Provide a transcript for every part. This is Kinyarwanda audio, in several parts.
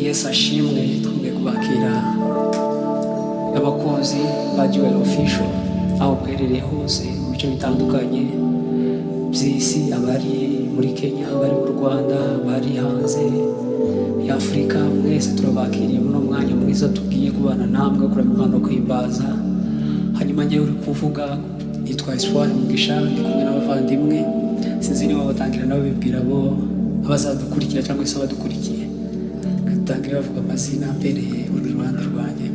Yesu ashimwe. Twongeye kubakira abakunzi ba Jewel Official aho muherereye hose mu bice bitandukanye by'isi, abari muri Kenya, abari mu Rwanda, abari hanze ya Afurika, mwese turabakiriye muri uno mwanya mwiza tugiye kubana namwe kurema Imana no kwimbaza. Hanyuma njyewe uri kuvuga nitwa Espoir Mugisha, ndi kumwe n'abavandimwe, sinzi niba batangira nabo bibwira bo abazadukurikira cyangwa se abadukurikiye. Tangira bavuga amazina mbereye uri Rwanda rwanjye.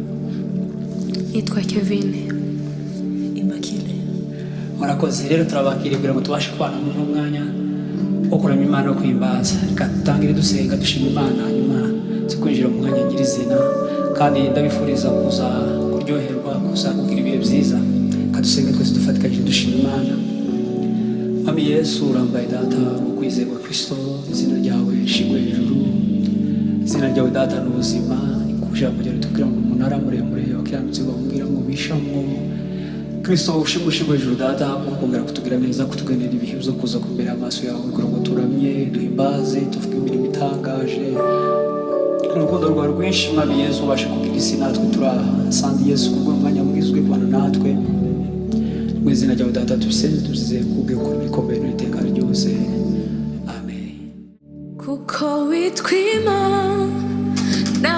Nitwa Kevin Imakile. Murakoze rero turabakiriye kugira ngo tubashe kubana mu mwanya wo kurema Imana no kwimbaza. Reka dutangire dusenga dushima Imana, hanyuma tukwinjira mu mwanya nyirizina, kandi ndabifuriza kuza kuryoherwa, kuza kugira ibihe byiza. Reka dusenge twese dufatikanyije dushima Imana. Mwami Yesu urambaye data mu kwizerwa Kristo, izina ryawe rishigwe hejuru, izina ryawe data n'ubuzima. Ijambo ryawe ritubwira ngo umunara muremure wakiranutse bamubwira ngo bishamwo Kristo ushimwe hejuru data, ukongera kutugira neza, kutugenera ibihe byo kuza kumbera amaso yawe kugira ngo turamye duhimbaze tuvuge imirimo itangaje urukundo rwawe rwinshi. Mwami Yesu ubashe kugira isi natwe turaha. Sandi Yesu kubw'umwanya mwiza uri kubana natwe, mu izina ryawe data tubisenze tubize kubwe ukuri bikomeye n'iteka ryose, amen. kuko witwa Imana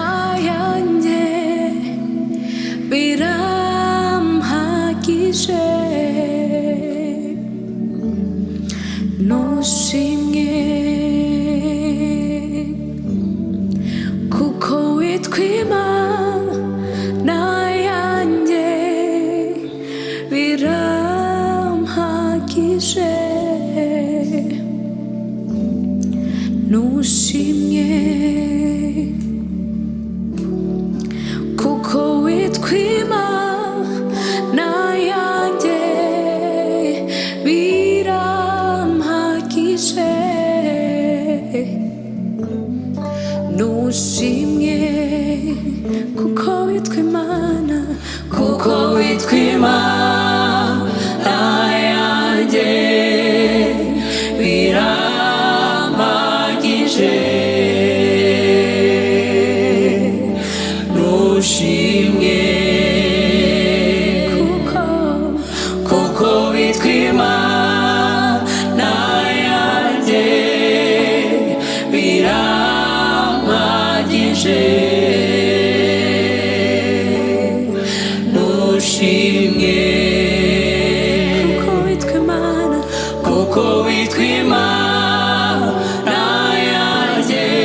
yanjye birampagije, nushimye kuko witwa Imana yanjye birampagije, nushimye kuko witwa Imana yanjye birampagije, nushimye kuko witwa Imana, kuko witwa Imana yanjye birampagije, nushimye kuko witwa Imana yanjye birampagije, nushimye kuko witwa Imana, kuko witwa Imana yanjye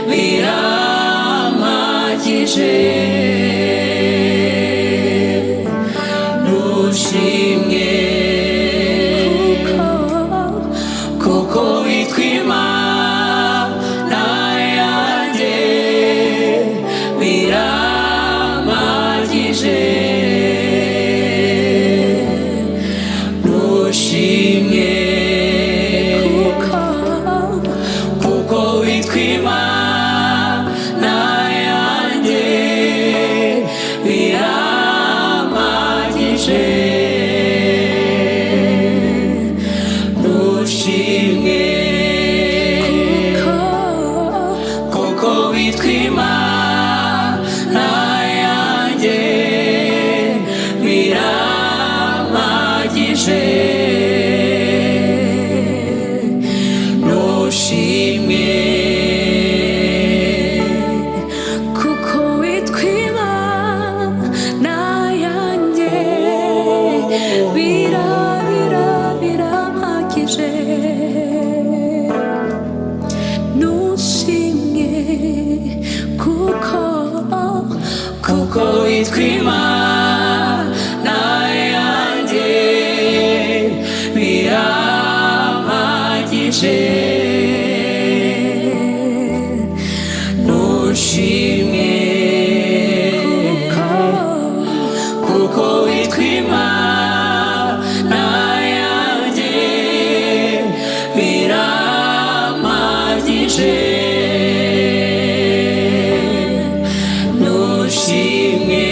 birampagije, nushimye kuko witwa Imana yanjye birampagije, nushimye kuko witwa Imana yanjye birampagije, nushimye kuko witwa Imana yanjye birampagije, nushimye kuko witwa Imana yanjye birampagije, nushimye kuko witwa Imana yanjye birampagije, nushimye kuko witwa Imana yanjye birampagije, nushimye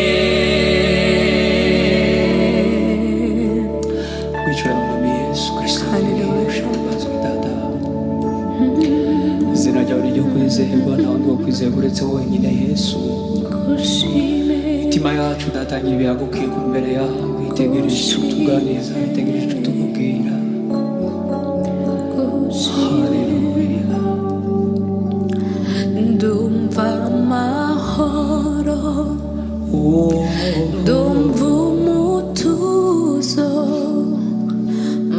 gusengerwa nta wundi wo kwizera uretse wenyine Yesu. gushime Imitima yacu datangira ibihagukiye imbere yawe, itegereje icyo tuganiriza, itegereje icyo tumubwira. Haleluya. ndumva amahoro Oh, ndumva umutuzo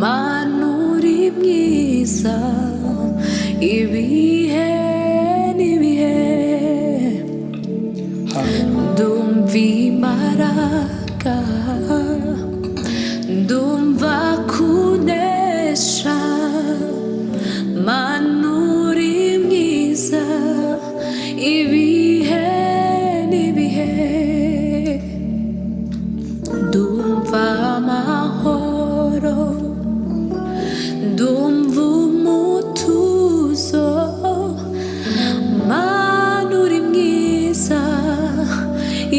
mana uri mwiza ibihe n'ibihe haleluya. ndumva imbaraga ndumva kunesha mana uri mwiza ibihe n'ibihe ndumva amahoro ndumva umutuzo mana uri mwiza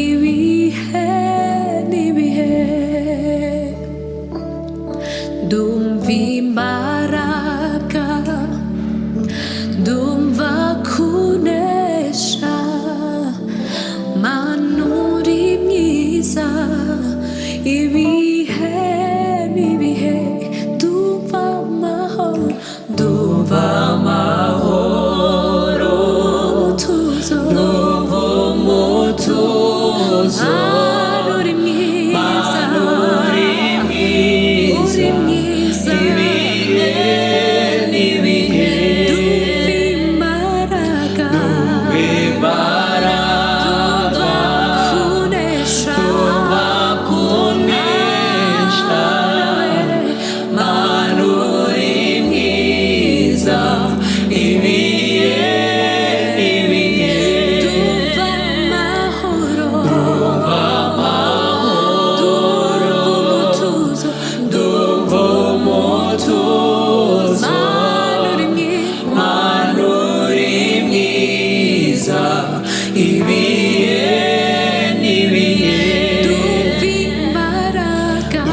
ibihe n'ibihe ndumva imbaraga ndumva kunesha mana uri mwiza ibihe n'ibihe ndumva amahoro ndumva amahoro umutuzo ndumva umutuzo mana uri mwiza uri mwiza ibihe n'ibihe ndumva imbaraga ndumva kunesha mana uri mwiza ibihe n'ibihe ndumva amahoro ndumva umutuzo ndumva umutuzo mana uri mwiza ibihe n'ibihe ndumva imbaraga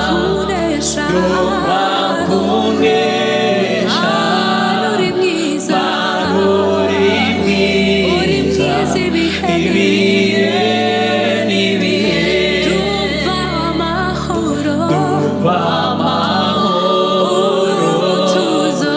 kunesha mana uri mwiza uri mwiza ibihe n'ibihe ndumva amahoro umutuzo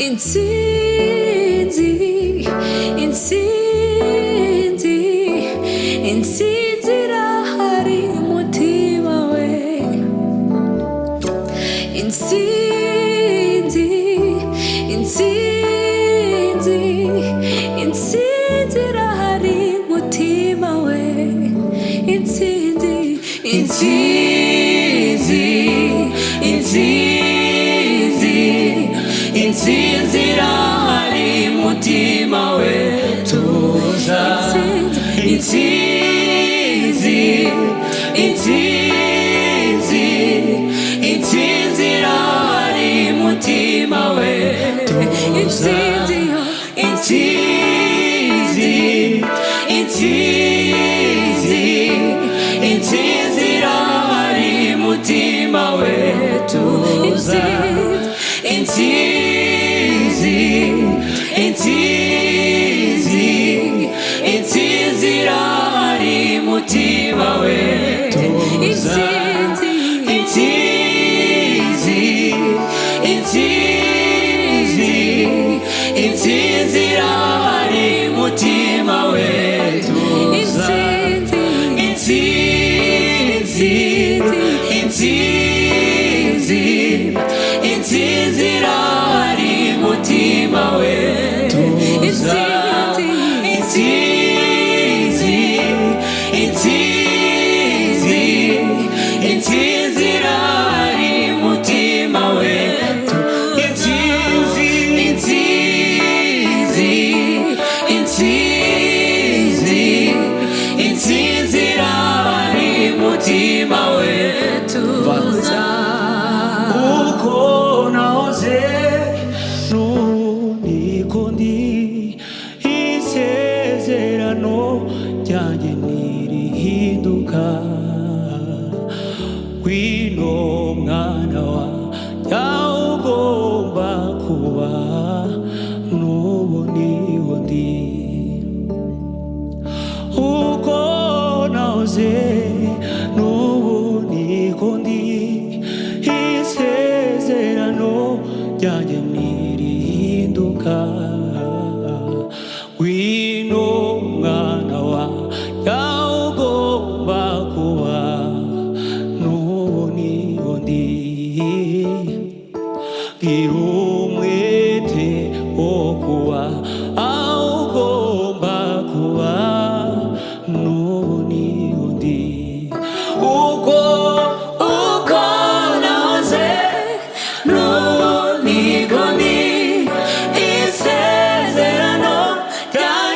intsinzi intsinzi intsinzi irahari umutima we intsinzi intsinzi intsinzi irahari umutima we intsinzi intsinzi intsinzi intsinzi irahari umutima we tuza intsinzi intsinzi intsinzi irahari umutima we tuza intsinzi intsinzi intsinzi irahari umutima we tuza intsinzi intsinzi intsinzi irahari umutima we tuza intsinzi intsinzi intsinzi irahari umutima we tuza intsinzi intsinzi intsinzi irahari umutima we tuza intsinzi intsinzi intsinzi irahari umutima we intsinzi intsinzi intsinzi intsinzi irahari umutima we tuza uko nahoze niko ndi isezerano ryanjye ntirihinduka wino mwana wa yawe ugomba kuba n'ubu niho ndi uko nahoze n'ubu niko ndi isezerano ryanjye ntirihinduka wino mwana wa yawe ugomba kuba n'ubu niho ndi gira umwete wo kuba aho ugomba kuba n'ubu niho ndi uko nahoze n'ubu niko ndi isezerano ryanjye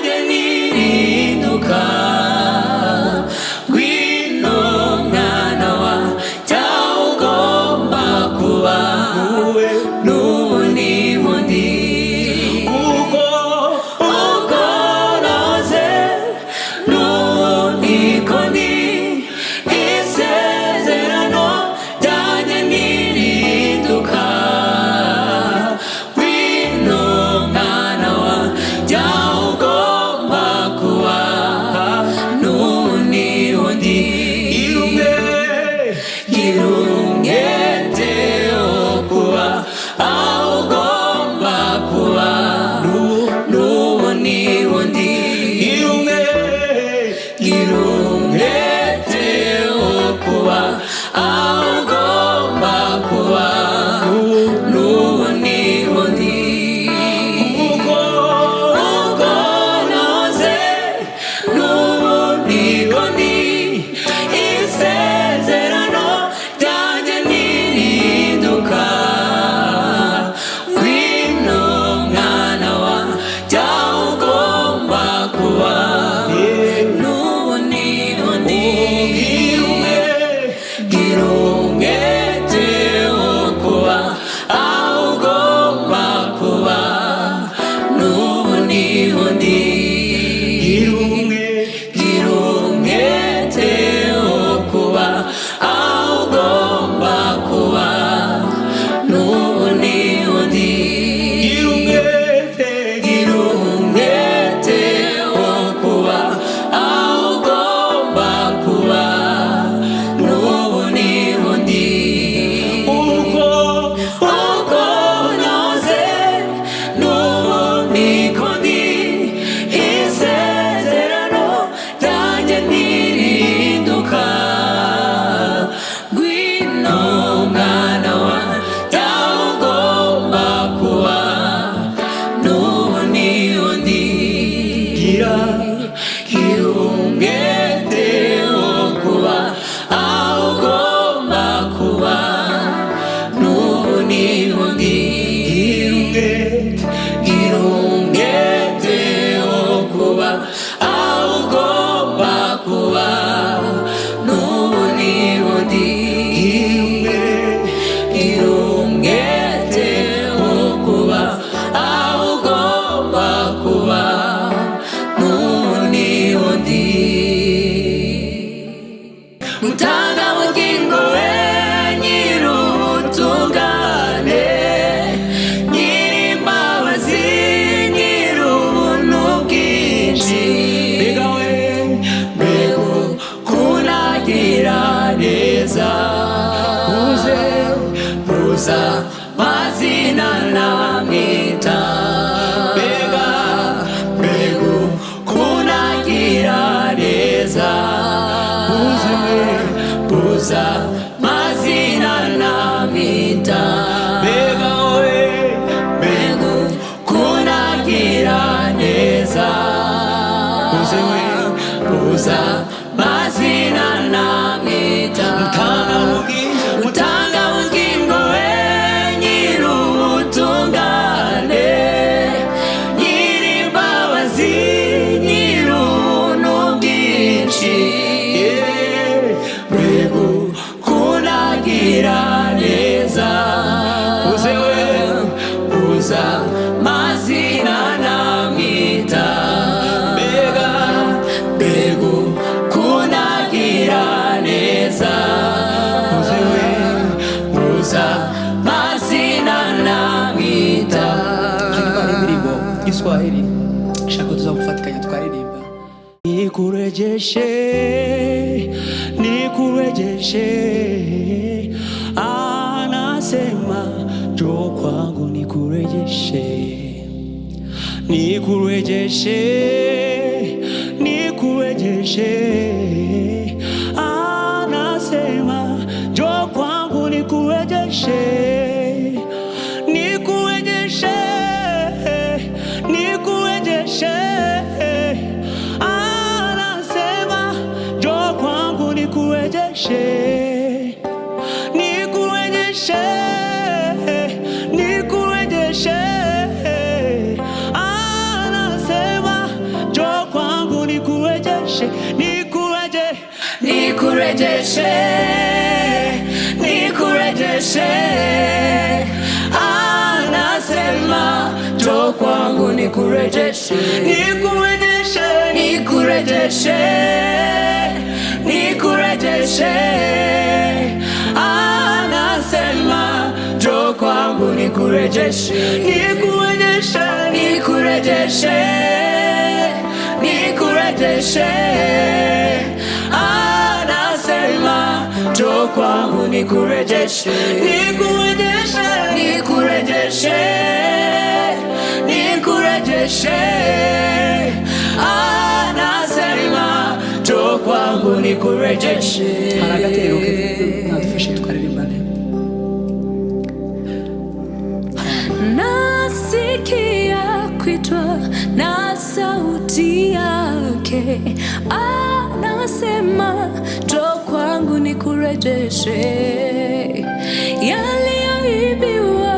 uza mazina namwita utanga ubugingo we nyir'ubutungane nyir'imbabazi nyir'ubuntu bwinshi mbega kunagira neza uza mazina namwita mbega kunagira neza uza mazina namwita. Hanyuma hari indirimbo y'Igiswahili shaka tuza gufatikanya twaririmba. Nikurejeshe anasema njoo kwangu nikurejeshe anasema njoo kwangu nikurejeshe anasema njoo kwangu nikurejeshe anasema njoo kwangu nikurejeshe anasema njoo kwangu nikurejeshe anasema njoo kwangu nikurejeshe anasema njoo kwangu nikurejeshe anasema njoo kwangu nikurejeshe. Haragatero nadufashe tukaririmbane. Nasikia kuitwa na sauti yake, anasema njoo kwangu nikurejeshe. Yaliyoibiwa,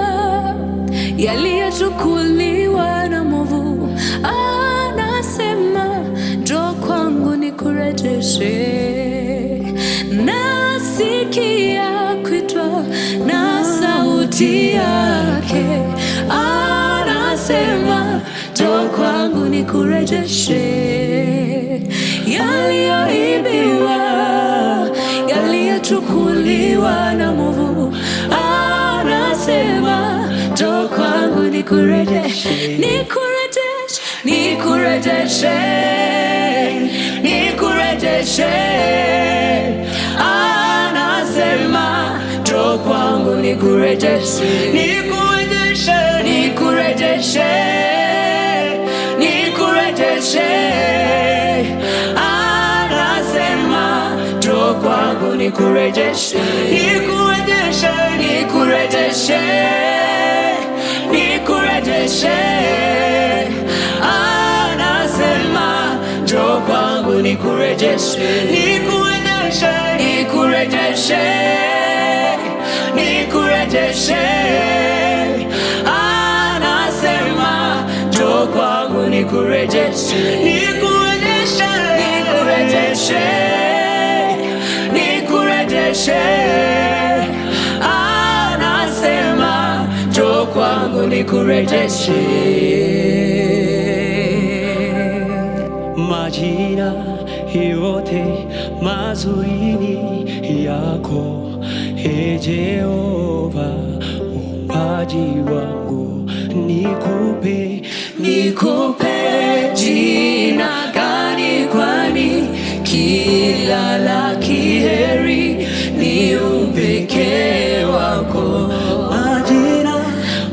yaliyochukuliwa na mwovu, anasema njoo kwangu nikurejeshe. Nasikia kuitwa na sauti yake, anasema njoo kwangu nikurejeshe. Yaliyoibiwa, yaliyochukuliwa na mwovu, anasema njoo kwangu nikurejeshe. Anasema njoo kwangu nikurejeshe. Anasema njoo kwangu nikurejeshe. Anasema njoo kwangu nikurejeshe. Anasema njoo kwangu nikurejeshe. Anasema njoo kwangu nikurejeshe. Majina yote mazuri yako, Ee Jehova muumbaji wangu, Nikupe jina gani, kwani kila la kiheri ni upekee wako.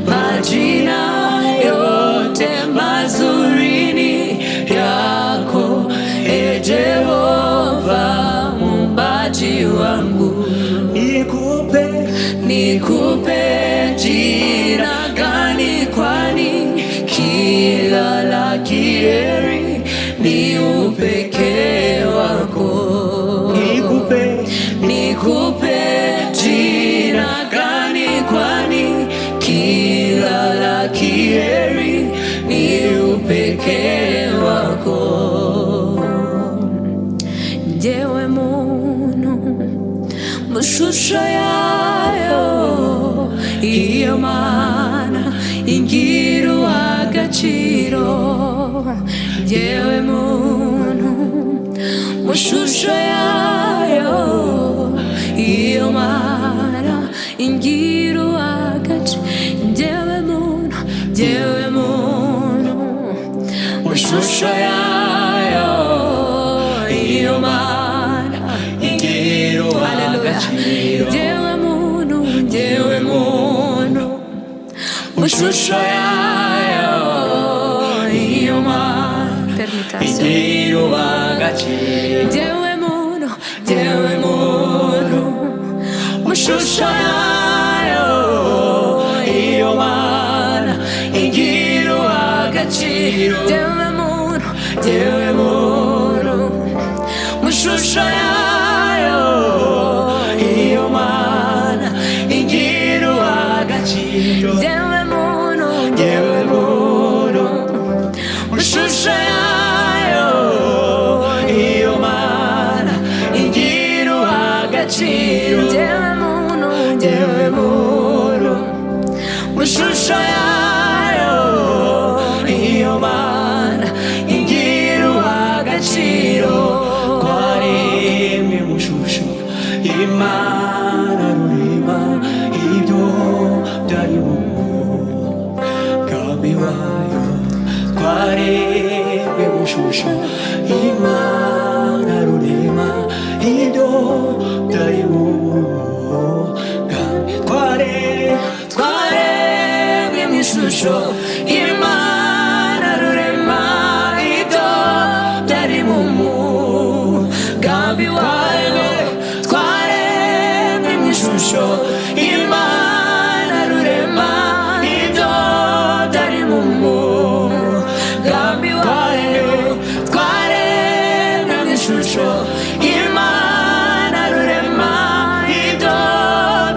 Majina yote mazuri ni yako, Ee Jehova muumbaji wangu. Nikupe jina gani, kwani kila la mushusho yayo iyo mana ingira uw'agaciro jyewe muntu mushusho yayo iyo mana ingira uw'agaciro jyewe muntu mushusho yayo iyo mana ingira uw'agaciro jyewe muntu mushusho yayo iyo mana ingira uw'agaciro jyewe muntu mushusho yayo iyo mana ingira uw'agaciro jyewe muntu mushusho yayo iyo mana ingira uw'agaciro jyewe muntu mushusho yayo iyo mana ingira uw'agaciro jyewe muntu mushusho yayo iyo mana ingira uw'agaciro twaremwe mu shusho y'Imana rurema ibyo byari mu mugambi wayo twaremwe mu shusho y'Imana rurema ibyo byari mu mugambi twaremwe mu ishusho y'Imana rurema ibyo byari mu mugambi wayo twaremwe mu ishusho y'Imana rurema ibyo byari mu mugambi wayo twaremwe mu ishusho y'Imana rurema ibyo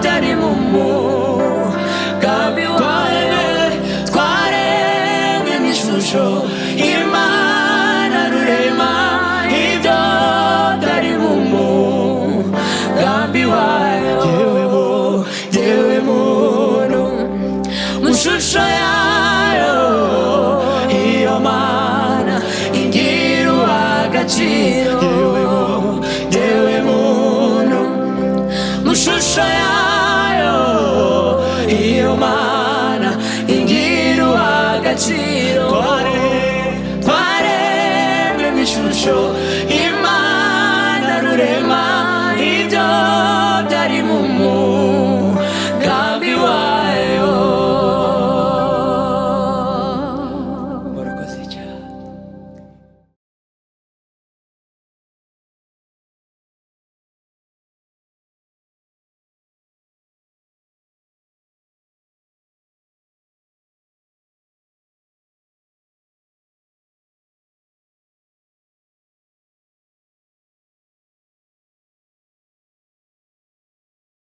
byari mu mugambi wayo twaremwe mu ishusho y'Imana rurema ibyo byari mu mugambi wayo jyewe muntu mushusho yayo iyo mana ingira uw'agaciro jyewe muntu mushusho yayo iyo mana ingira uw'agaciro twaremwe mu ishusho